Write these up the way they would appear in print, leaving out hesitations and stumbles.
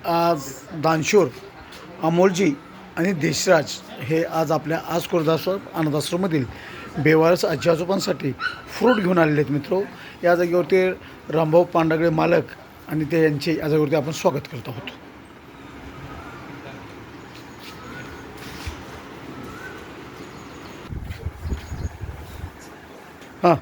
आज दानशूर अमोलजी आणि देशराज हे आज आपल्या आज खुर्दाश्रम अनाथाश्रममधील बेवारस आजी आजोबांसाठी फ्रूट घेऊन आलेले आहेत मित्रो. या जागेवरती रामभाऊ पांडगळे मालक आणि ते यांचे या जागेवरती आपण स्वागत करत आहोत. हां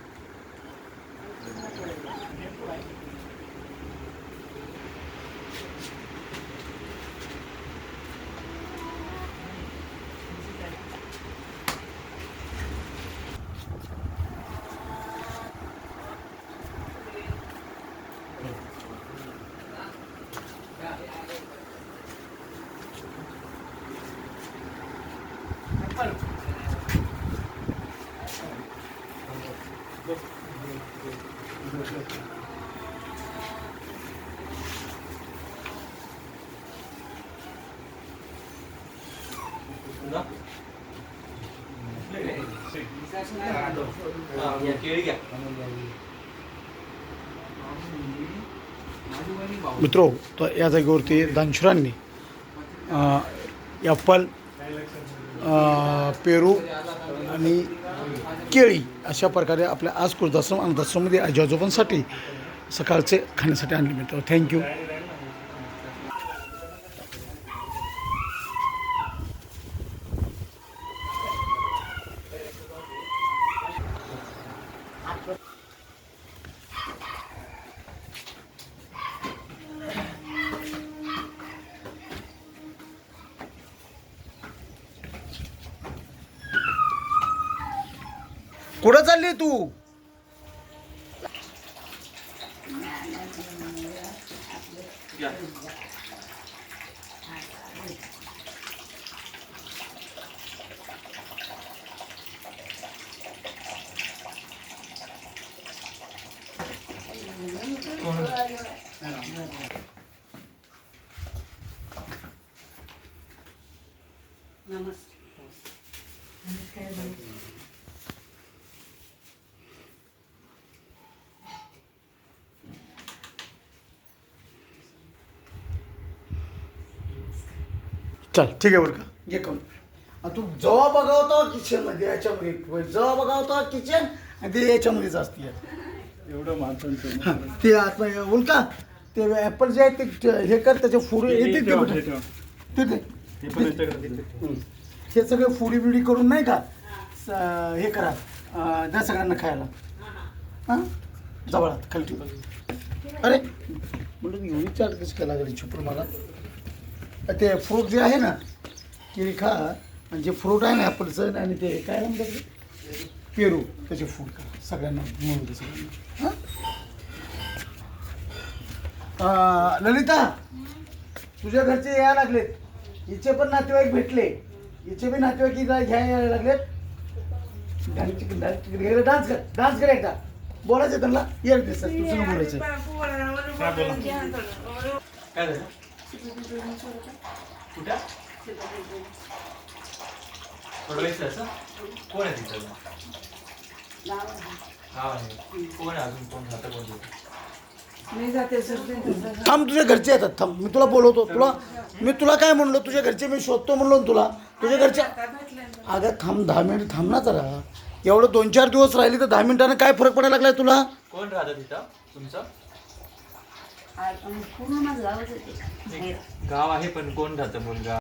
मित्रो, तर या जागेवरती दानशुरांनी ॲपल, पेरू आणि केळी अशा प्रकारे आपल्या आज खुर्दाश्रम अनाथाश्रममध्ये आजी आजोबांसाठी सकाळचे खाण्यासाठी आणले मित्र. थँक्यू. कुठं चालली तू? चल ठीक आहे बरं का, घे करून. तू जेव्हा बघावतो किचनमध्ये याच्यामध्ये जेव्हा बघावतो किचन आणि ते याच्यामध्येच असते एवढं माणसांचं. ते आत्मा उलका ते ॲपल जे आहे ते हे कर त्याचे फुडी येते हे सगळे फुडी बिडी करून नाही का हे करा, द्या सगळ्यांना खायला. हां जवळात खाली ठेवा. अरे म्हणलं एवढी चाट कशी काय लागली छुपून मला. ते फ्रूट जे आहे ना केळी खा आणि जे फ्रूट आहे ना ॲपलचं आणि ते काय म्हणतात पेरू त्याचे फ्रूट खा सगळ्यांना मिळून दे सगळ्यांना. हां ललिता, तुझ्या घरचे यायला लागलेत, हिचे पण नातेवाईक भेटले, हिचे बी नातेवाईक घ्यायला लागलेत. डान्स कर, डान्स कर एकदा. बोलायचं त्यांना येईल ते सर तुझं बोलायचं. थांब, तुझ्या घरचे येतात. थांब, मी तुला बोलवतो. मी तुला काय म्हणलो, तुझ्या घरचे मी शोधतो म्हणलो ना तुला. तुझ्या घरचे अगं थांब, 10 मिनिट थांब ना जरा. एवढं 2-4 दिवस राहिली तर 10 मिनिटानं काय फरक पडायला लागलाय तुला? कोण राहतं तिथं तुमचं? गाव आहे पण कोण राहतं मुलगा?